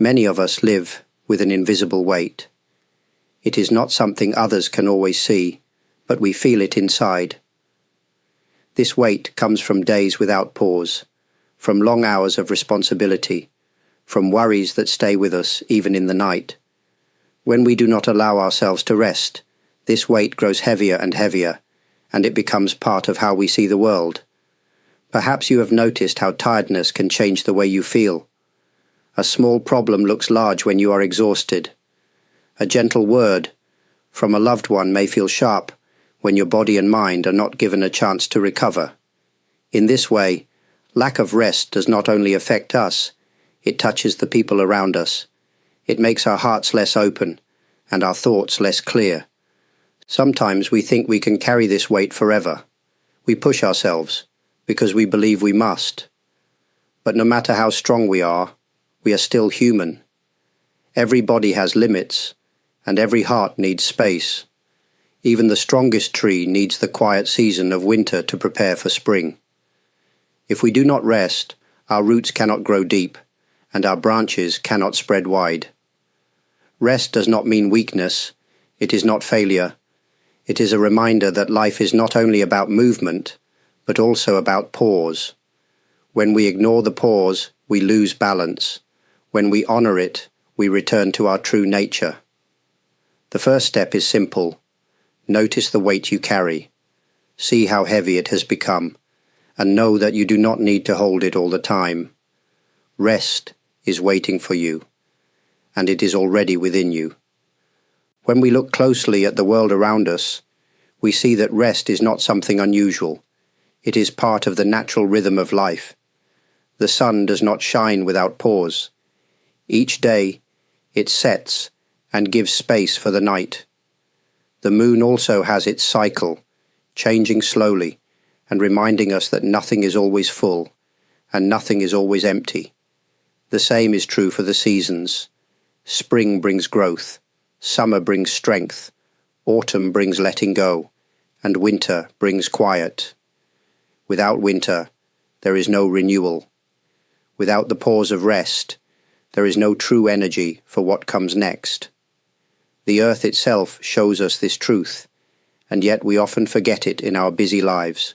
Many of us live with an invisible weight. It is not something others can always see, but we feel it inside. This weight comes from days without pause, from long hours of responsibility, from worries that stay with us even in the night. When we do not allow ourselves to rest, this weight grows heavier and heavier, and it becomes part of how we see the world. Perhaps you have noticed how tiredness can change the way you feel. A small problem looks large when you are exhausted. A gentle word from a loved one may feel sharp when your body and mind are not given a chance to recover. In this way, lack of rest does not only affect us, it touches the people around us. It makes our hearts less open and our thoughts less clear. Sometimes we think we can carry this weight forever. We push ourselves because we believe we must. But no matter how strong we are still human. Every body has limits, and every heart needs space. Even the strongest tree needs the quiet season of winter to prepare for spring. If we do not rest, our roots cannot grow deep, and our branches cannot spread wide. Rest does not mean weakness. It is not failure. It is a reminder that life is not only about movement, but also about pause. When we ignore the pause, we lose balance. When we honor it, we return to our true nature. The first step is simple. Notice the weight you carry. See how heavy it has become, and know that you do not need to hold it all the time. Rest is waiting for you, and it is already within you. When we look closely at the world around us, we see that rest is not something unusual. It is part of the natural rhythm of life. The sun does not shine without pause. Each day, it sets and gives space for the night. The moon also has its cycle, changing slowly and reminding us that nothing is always full and nothing is always empty. The same is true for the seasons. Spring brings growth, summer brings strength, autumn brings letting go, and winter brings quiet. Without winter, there is no renewal. Without the pause of rest, there is no true energy for what comes next. The earth itself shows us this truth, and yet we often forget it in our busy lives.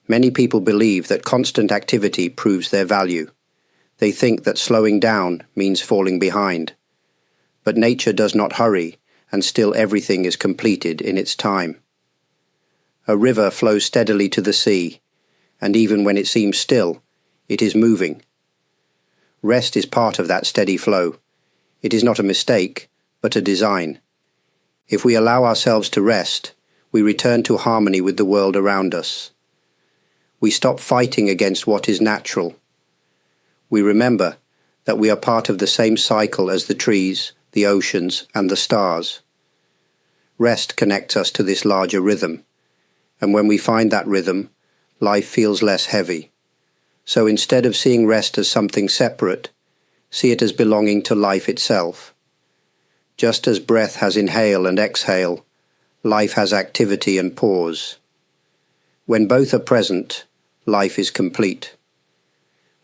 Many people believe that constant activity proves their value. They think that slowing down means falling behind. But nature does not hurry, and still everything is completed in its time. A river flows steadily to the sea, and even when it seems still, it is moving. Rest is part of that steady flow. It is not a mistake, but a design. If we allow ourselves to rest, we return to harmony with the world around us. We stop fighting against what is natural. We remember that we are part of the same cycle as the trees, the oceans, and the stars. Rest connects us to this larger rhythm, and when we find that rhythm, life feels less heavy. So instead of seeing rest as something separate, see it as belonging to life itself. Just as breath has inhale and exhale, life has activity and pause. When both are present, life is complete.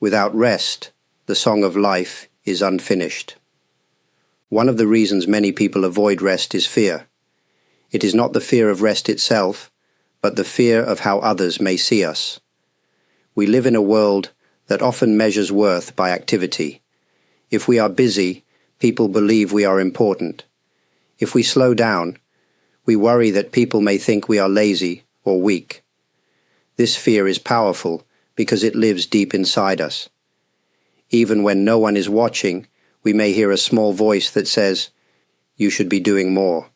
Without rest, the song of life is unfinished. One of the reasons many people avoid rest is fear. It is not the fear of rest itself, but the fear of how others may see us. We live in a world that often measures worth by activity. If we are busy, people believe we are important. If we slow down, we worry that people may think we are lazy or weak. This fear is powerful because it lives deep inside us. Even when no one is watching, we may hear a small voice that says, "You should be doing more."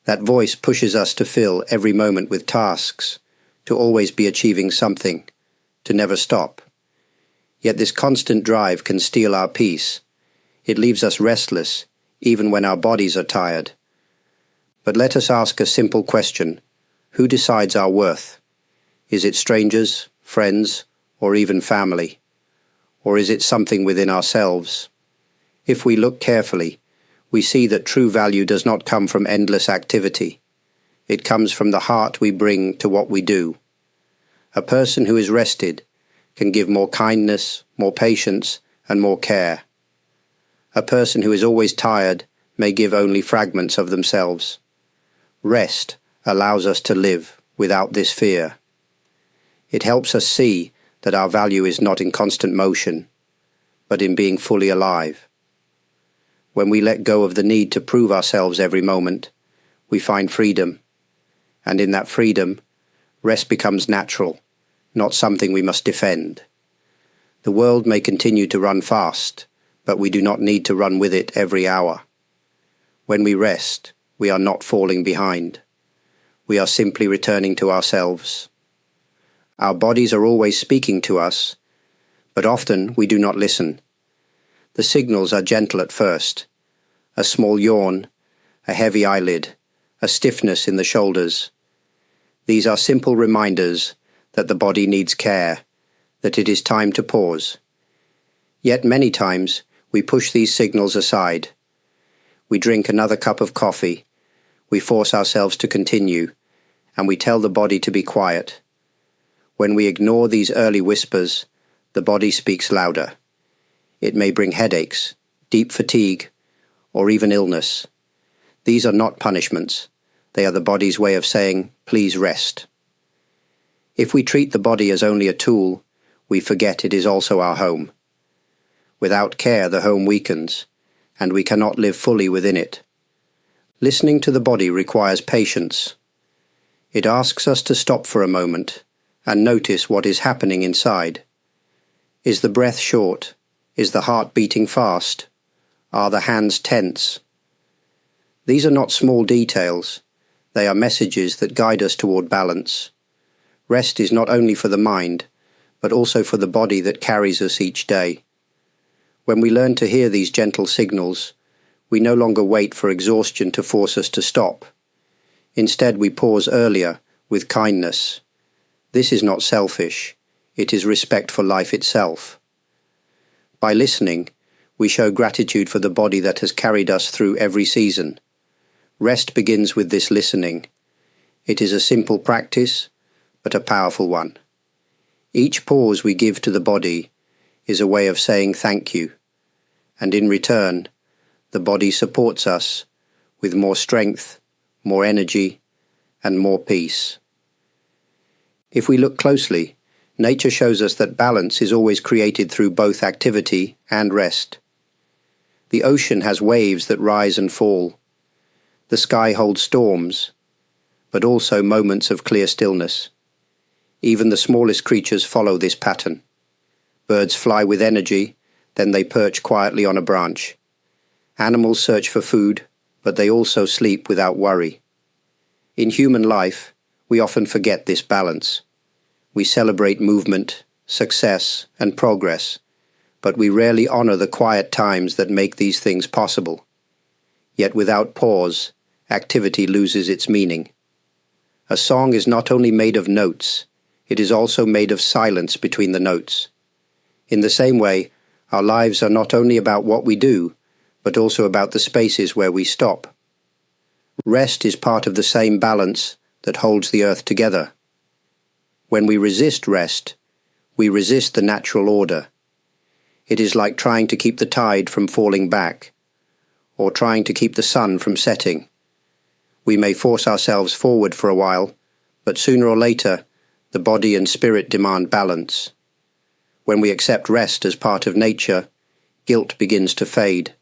That voice pushes us to fill every moment with tasks, to always be achieving something, to never stop. Yet this constant drive can steal our peace. It leaves us restless, even when our bodies are tired. But let us ask a simple question. Who decides our worth? Is it strangers, friends, or even family? Or is it something within ourselves? If we look carefully, we see that true value does not come from endless activity. It comes from the heart we bring to what we do. A person who is rested can give more kindness, more patience, and more care. A person who is always tired may give only fragments of themselves. Rest allows us to live without this fear. It helps us see that our value is not in constant motion, but in being fully alive. When we let go of the need to prove ourselves every moment, we find freedom, and in that freedom, rest becomes natural, not something we must defend. The world may continue to run fast, but we do not need to run with it every hour. When we rest, we are not falling behind. We are simply returning to ourselves. Our bodies are always speaking to us, but often we do not listen. The signals are gentle at first. A small yawn, a heavy eyelid, a stiffness in the shoulders. These are simple reminders that the body needs care, that it is time to pause. Yet many times we push these signals aside. We drink another cup of coffee, we force ourselves to continue, and we tell the body to be quiet. When we ignore these early whispers, the body speaks louder. It may bring headaches, deep fatigue, or even illness. These are not punishments. They are the body's way of saying, please rest. If we treat the body as only a tool, we forget it is also our home. Without care, the home weakens, and we cannot live fully within it. Listening to the body requires patience. It asks us to stop for a moment and notice what is happening inside. Is the breath short? Is the heart beating fast? Are the hands tense? These are not small details. They are messages that guide us toward balance. Rest is not only for the mind, but also for the body that carries us each day. When we learn to hear these gentle signals, we no longer wait for exhaustion to force us to stop. Instead, we pause earlier with kindness. This is not selfish. It is respect for life itself. By listening, we show gratitude for the body that has carried us through every season. Rest begins with this listening. It is a simple practice, but a powerful one. Each pause we give to the body is a way of saying thank you, and in return, the body supports us with more strength, more energy, and more peace. If we look closely, nature shows us that balance is always created through both activity and rest. The ocean has waves that rise and fall. The sky holds storms, but also moments of clear stillness. Even the smallest creatures follow this pattern. Birds fly with energy, then they perch quietly on a branch. Animals search for food, but they also sleep without worry. In human life, we often forget this balance. We celebrate movement, success, and progress, but we rarely honor the quiet times that make these things possible. Yet without pause, activity loses its meaning. A song is not only made of notes, it is also made of silence between the notes. In the same way, our lives are not only about what we do, but also about the spaces where we stop. Rest is part of the same balance that holds the earth together. When we resist rest, we resist the natural order. It is like trying to keep the tide from falling back, or trying to keep the sun from setting. We may force ourselves forward for a while, but sooner or later, the body and spirit demand balance. When we accept rest as part of nature, guilt begins to fade.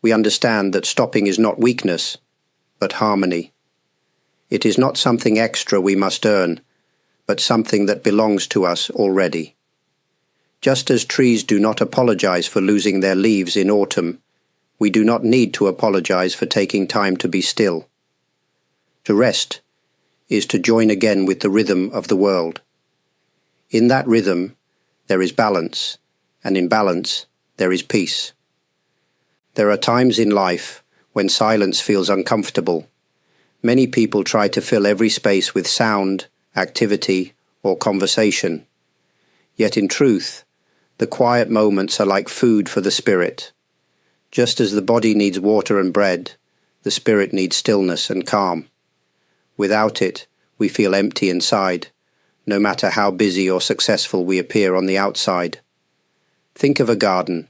We understand that stopping is not weakness, but harmony. It is not something extra we must earn, but something that belongs to us already. Just as trees do not apologize for losing their leaves in autumn, we do not need to apologize for taking time to be still. To rest is to join again with the rhythm of the world. In that rhythm, there is balance, and in balance, there is peace. There are times in life when silence feels uncomfortable. Many people try to fill every space with sound, activity, or conversation. Yet in truth, the quiet moments are like food for the spirit. Just as the body needs water and bread, the spirit needs stillness and calm. Without it, we feel empty inside, no matter how busy or successful we appear on the outside. Think of a garden.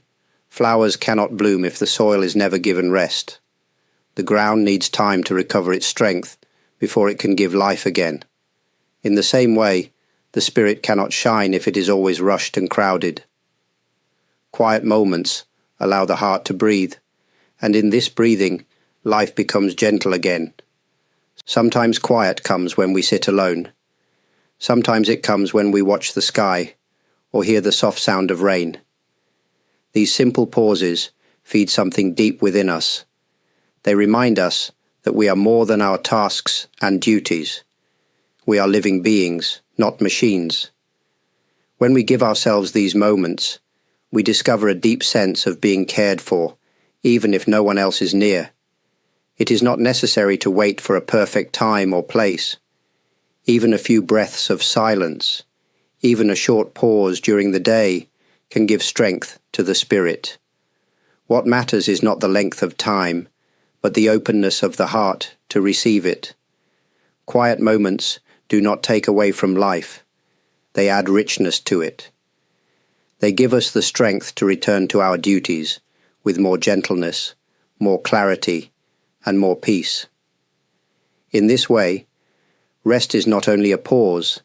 Flowers cannot bloom if the soil is never given rest. The ground needs time to recover its strength before it can give life again. In the same way, the spirit cannot shine if it is always rushed and crowded. Quiet moments allow the heart to breathe, and in this breathing, life becomes gentle again. Sometimes quiet comes when we sit alone. Sometimes it comes when we watch the sky or hear the soft sound of rain. These simple pauses feed something deep within us. They remind us that we are more than our tasks and duties. We are living beings, not machines. When we give ourselves these moments, we discover a deep sense of being cared for, even if no one else is near. It is not necessary to wait for a perfect time or place. Even a few breaths of silence, even a short pause during the day, can give strength to the spirit. What matters is not the length of time, but the openness of the heart to receive it. Quiet moments do not take away from life. They add richness to it. They give us the strength to return to our duties with more gentleness, more clarity, and more peace. In this way, rest is not only a pause,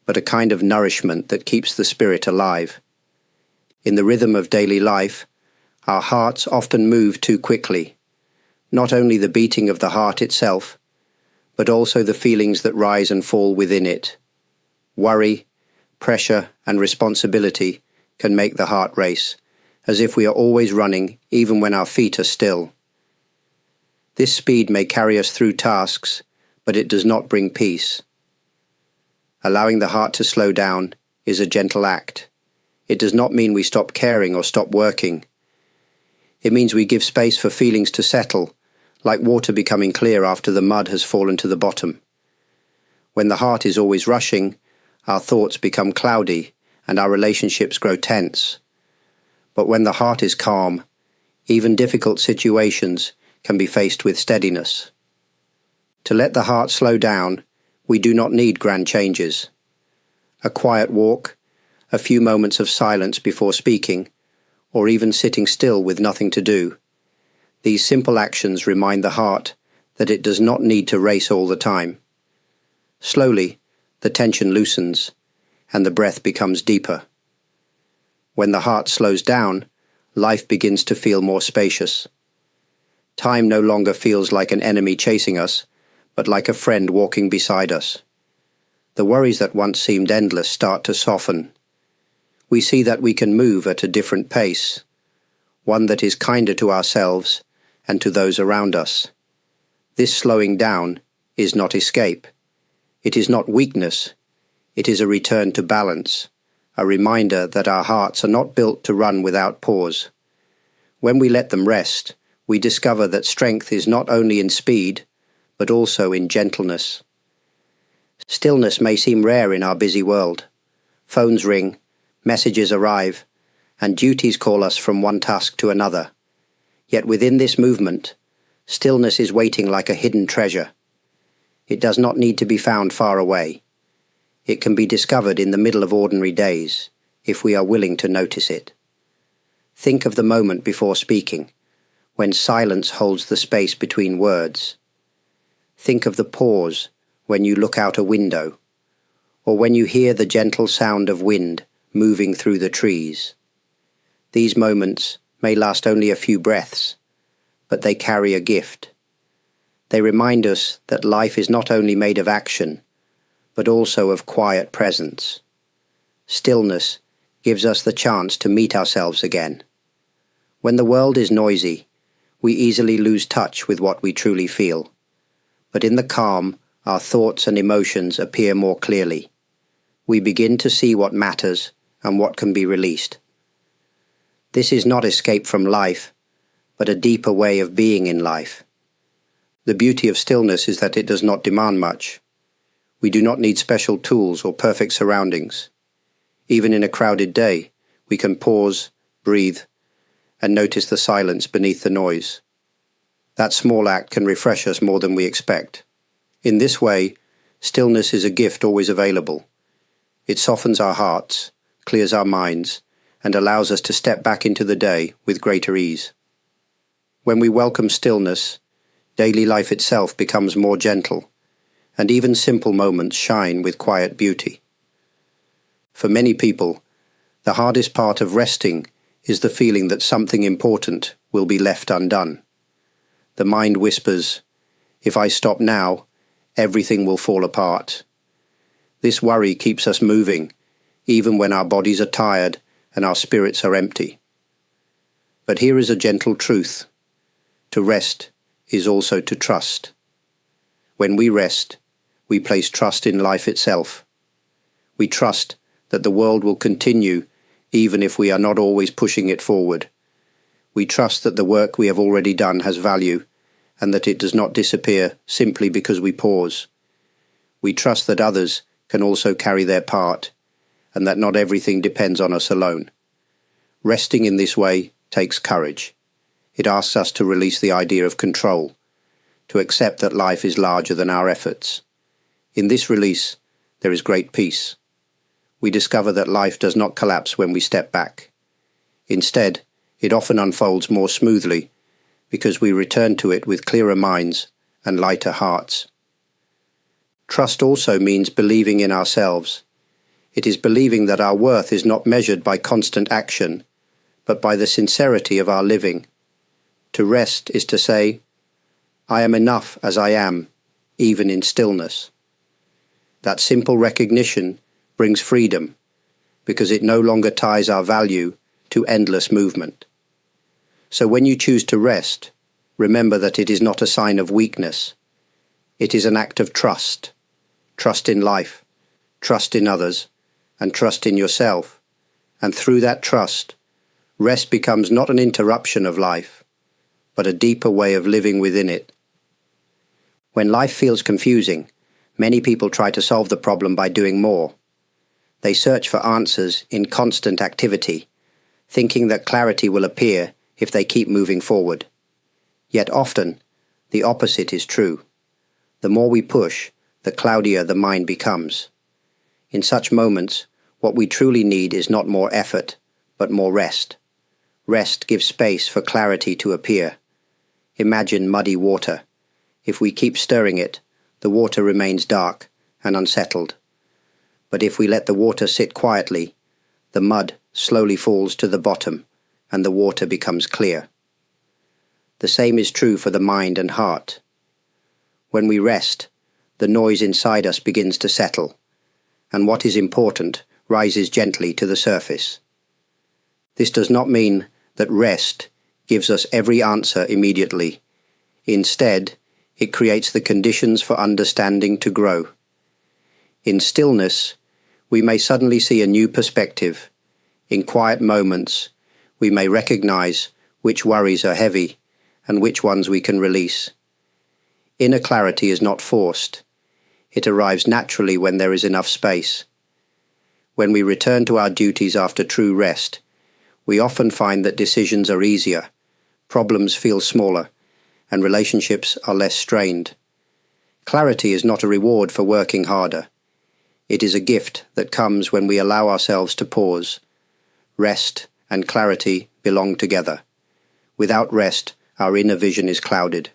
but a kind of nourishment that keeps the spirit alive. In the rhythm of daily life, our hearts often move too quickly. Not only the beating of the heart itself, but also the feelings that rise and fall within it. Worry, pressure, and responsibility can make the heart race, as if we are always running, even when our feet are still. This speed may carry us through tasks, but it does not bring peace. Allowing the heart to slow down is a gentle act. It does not mean we stop caring or stop working. It means we give space for feelings to settle, like water becoming clear after the mud has fallen to the bottom. When the heart is always rushing, our thoughts become cloudy and our relationships grow tense. But when the heart is calm, even difficult situations can be faced with steadiness. To let the heart slow down, we do not need grand changes. A quiet walk, a few moments of silence before speaking, or even sitting still with nothing to do. These simple actions remind the heart that it does not need to race all the time. Slowly, the tension loosens, and the breath becomes deeper. When the heart slows down, life begins to feel more spacious. Time no longer feels like an enemy chasing us, but like a friend walking beside us. The worries that once seemed endless start to soften. We see that we can move at a different pace, one that is kinder to ourselves and to those around us. This slowing down is not escape. It is not weakness. It is a return to balance, a reminder that our hearts are not built to run without pause. When we let them rest, we discover that strength is not only in speed, but also in gentleness. Stillness may seem rare in our busy world. Phones ring, messages arrive, and duties call us from one task to another. Yet within this movement, stillness is waiting like a hidden treasure. It does not need to be found far away. It can be discovered in the middle of ordinary days, if we are willing to notice it. Think of the moment before speaking, when silence holds the space between words. Think of the pause when you look out a window, or when you hear the gentle sound of wind moving through the trees. These moments may last only a few breaths, but they carry a gift. They remind us that life is not only made of action, but also of quiet presence. Stillness gives us the chance to meet ourselves again. When the world is noisy, we easily lose touch with what we truly feel. But in the calm, our thoughts and emotions appear more clearly. We begin to see what matters and what can be released. This is not escape from life, but a deeper way of being in life. The beauty of stillness is that it does not demand much. We do not need special tools or perfect surroundings. Even in a crowded day, we can pause, breathe, and notice the silence beneath the noise. That small act can refresh us more than we expect. In this way, stillness is a gift always available. It softens our hearts, clears our minds, and allows us to step back into the day with greater ease. When we welcome stillness, daily life itself becomes more gentle, and even simple moments shine with quiet beauty. For many people, the hardest part of resting is the feeling that something important will be left undone. The mind whispers, "If I stop now, everything will fall apart." This worry keeps us moving, even when our bodies are tired and our spirits are empty. But here is a gentle truth. To rest is also to trust. When we rest, we place trust in life itself. We trust that the world will continue even if we are not always pushing it forward. We trust that the work we have already done has value and that it does not disappear simply because we pause. We trust that others can also carry their part and that not everything depends on us alone. Resting in this way takes courage. It asks us to release the idea of control, to accept that life is larger than our efforts. In this release, there is great peace. We discover that life does not collapse when we step back. Instead, it often unfolds more smoothly because we return to it with clearer minds and lighter hearts. Trust also means believing in ourselves. It is believing that our worth is not measured by constant action, but by the sincerity of our living. To rest is to say, "I am enough as I am, even in stillness." That simple recognition brings freedom, because it no longer ties our value to endless movement. So when you choose to rest, remember that it is not a sign of weakness. It is an act of trust. Trust in life, trust in others, and trust in yourself. And through that trust, rest becomes not an interruption of life, but a deeper way of living within it. When life feels confusing, many people try to solve the problem by doing more. They search for answers in constant activity, thinking that clarity will appear if they keep moving forward. Yet often, the opposite is true. The more we push, the cloudier the mind becomes. In such moments, what we truly need is not more effort, but more rest. Rest gives space for clarity to appear. Imagine muddy water. If we keep stirring it, the water remains dark and unsettled. But if we let the water sit quietly, the mud slowly falls to the bottom and the water becomes clear. The same is true for the mind and heart. When we rest, the noise inside us begins to settle, and what is important rises gently to the surface. This does not mean that rest gives us every answer immediately. Instead, it creates the conditions for understanding to grow. In stillness, we may suddenly see a new perspective. In quiet moments, we may recognize which worries are heavy and which ones we can release. Inner clarity is not forced. It arrives naturally when there is enough space. When we return to our duties after true rest, we often find that decisions are easier, problems feel smaller, and relationships are less strained. Clarity is not a reward for working harder. It is a gift that comes when we allow ourselves to pause. Rest and clarity belong together. Without rest, our inner vision is clouded.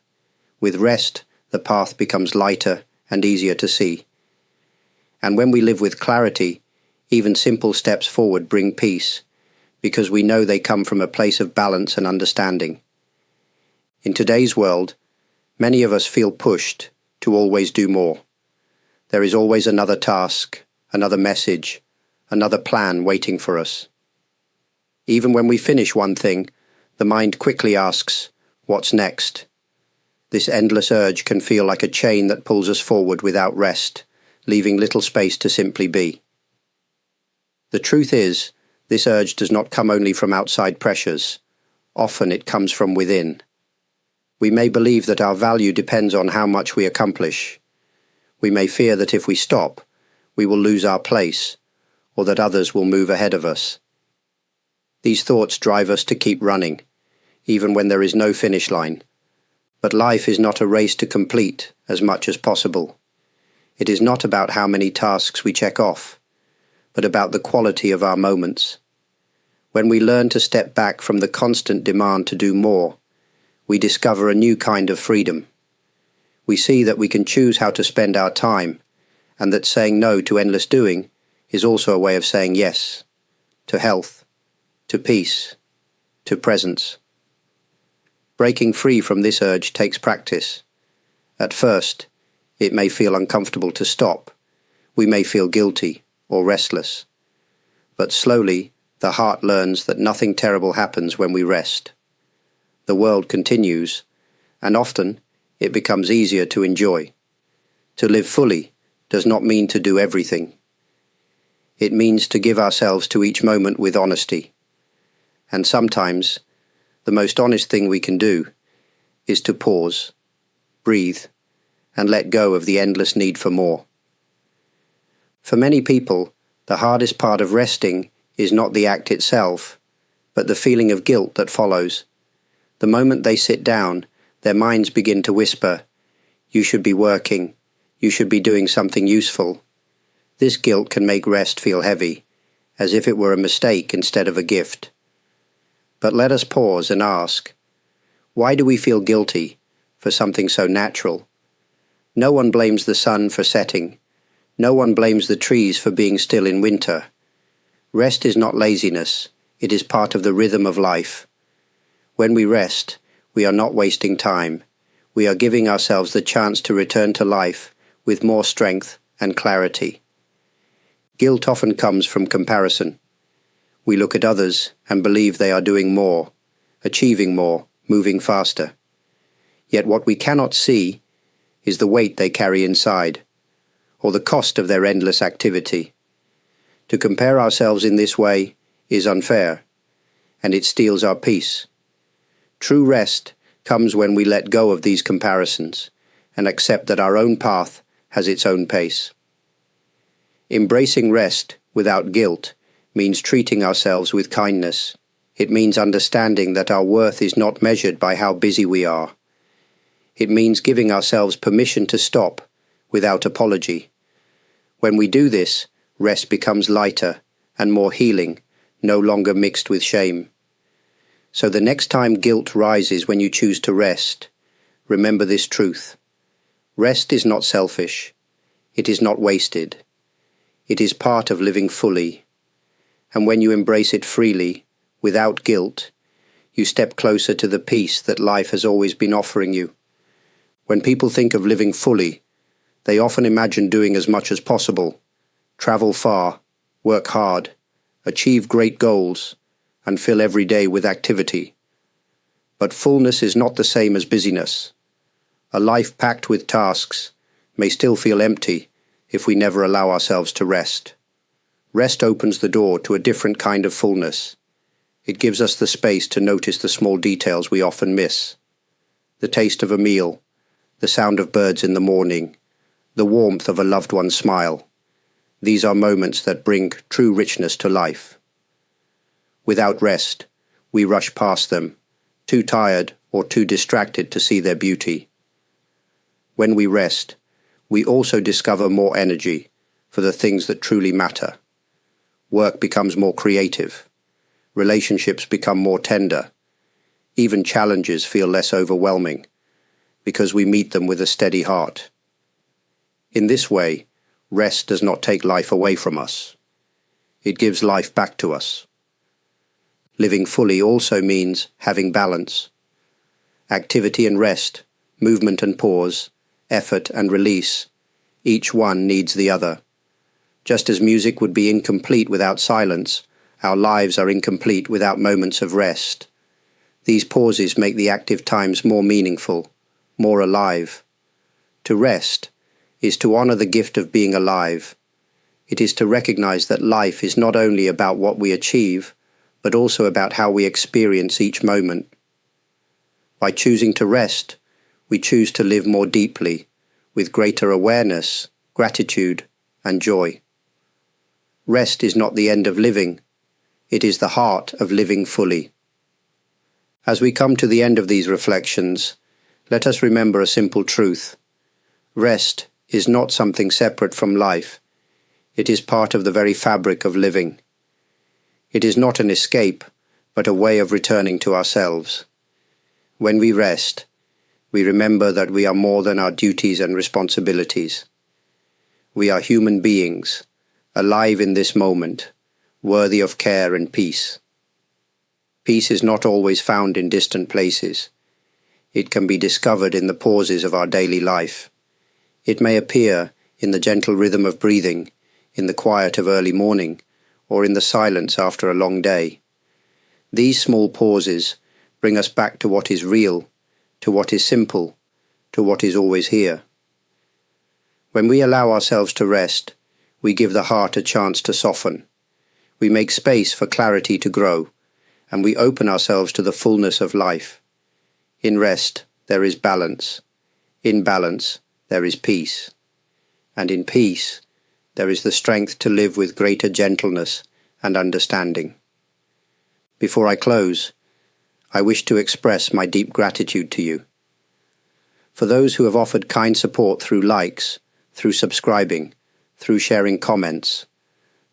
With rest, the path becomes lighter and easier to see. And when we live with clarity, even simple steps forward bring peace, because we know they come from a place of balance and understanding. In today's world, many of us feel pushed to always do more. There is always another task, another message, another plan waiting for us. Even when we finish one thing, the mind quickly asks, "What's next?" This endless urge can feel like a chain that pulls us forward without rest, leaving little space to simply be. The truth is, this urge does not come only from outside pressures. Often it comes from within. We may believe that our value depends on how much we accomplish. We may fear that if we stop, we will lose our place, or that others will move ahead of us. These thoughts drive us to keep running, even when there is no finish line. But life is not a race to complete as much as possible. It is not about how many tasks we check off, but about the quality of our moments. When we learn to step back from the constant demand to do more, we discover a new kind of freedom. We see that we can choose how to spend our time, and that saying no to endless doing is also a way of saying yes to health, to peace, to presence. Breaking free from this urge takes practice. At first, it may feel uncomfortable to stop. We may feel guilty or restless. But slowly, the heart learns that nothing terrible happens when we rest. The world continues, and often it becomes easier to enjoy. To live fully does not mean to do everything. It means to give ourselves to each moment with honesty. And sometimes, the most honest thing we can do is to pause, breathe, and let go of the endless need for more. For many people, the hardest part of resting is not the act itself, but the feeling of guilt that follows. The moment they sit down, their minds begin to whisper, "You should be working, you should be doing something useful." This guilt can make rest feel heavy, as if it were a mistake instead of a gift. But let us pause and ask, why do we feel guilty for something so natural? No one blames the sun for setting. No one blames the trees for being still in winter. Rest is not laziness, it is part of the rhythm of life. When we rest, we are not wasting time. We are giving ourselves the chance to return to life with more strength and clarity. Guilt often comes from comparison. We look at others and believe they are doing more, achieving more, moving faster. Yet what we cannot see is the weight they carry inside, or the cost of their endless activity. To compare ourselves in this way is unfair, and it steals our peace. True rest comes when we let go of these comparisons and accept that our own path has its own pace. Embracing rest without guilt means treating ourselves with kindness. It means understanding that our worth is not measured by how busy we are. It means giving ourselves permission to stop without apology. When we do this, rest becomes lighter and more healing, no longer mixed with shame. So the next time guilt rises when you choose to rest, remember this truth. Rest is not selfish. It is not wasted. It is part of living fully. And when you embrace it freely, without guilt, you step closer to the peace that life has always been offering you. When people think of living fully, they often imagine doing as much as possible, travel far, work hard, achieve great goals, and fill every day with activity. But fullness is not the same as busyness. A life packed with tasks may still feel empty if we never allow ourselves to rest. Rest opens the door to a different kind of fullness. It gives us the space to notice the small details we often miss. The taste of a meal, the sound of birds in the morning, the warmth of a loved one's smile. These are moments that bring true richness to life. Without rest, we rush past them, too tired or too distracted to see their beauty. When we rest, we also discover more energy for the things that truly matter. Work becomes more creative. Relationships become more tender. Even challenges feel less overwhelming because we meet them with a steady heart. In this way, rest does not take life away from us. It gives life back to us. Living fully also means having balance. Activity and rest, movement and pause, effort and release, each one needs the other. Just as music would be incomplete without silence, our lives are incomplete without moments of rest. These pauses make the active times more meaningful, more alive. To rest is to honor the gift of being alive. It is to recognize that life is not only about what we achieve, but also about how we experience each moment. By choosing to rest, we choose to live more deeply, with greater awareness, gratitude, and joy. Rest is not the end of living. It is the heart of living fully. As we come to the end of these reflections, let us remember a simple truth. Rest is not something separate from life. It is part of the very fabric of living. It is not an escape, but a way of returning to ourselves. When we rest, we remember that we are more than our duties and responsibilities. We are human beings, alive in this moment, worthy of care and peace. Peace is not always found in distant places. It can be discovered in the pauses of our daily life. It may appear in the gentle rhythm of breathing, in the quiet of early morning, or in the silence after a long day. These small pauses bring us back to what is real, to what is simple, to what is always here. When we allow ourselves to rest, we give the heart a chance to soften. We make space for clarity to grow, and we open ourselves to the fullness of life. In rest, there is balance. In balance, there is peace. And in peace, there is the strength to live with greater gentleness and understanding. Before I close, I wish to express my deep gratitude to you. For those who have offered kind support through likes, through subscribing, through sharing comments,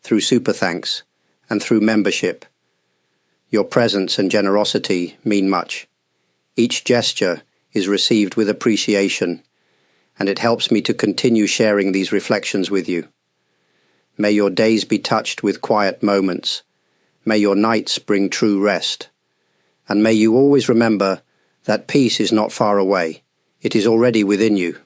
through super thanks, and through membership. Your presence and generosity mean much. Each gesture is received with appreciation, and it helps me to continue sharing these reflections with you. May your days be touched with quiet moments. May your nights bring true rest. And may you always remember that peace is not far away. It is already within you.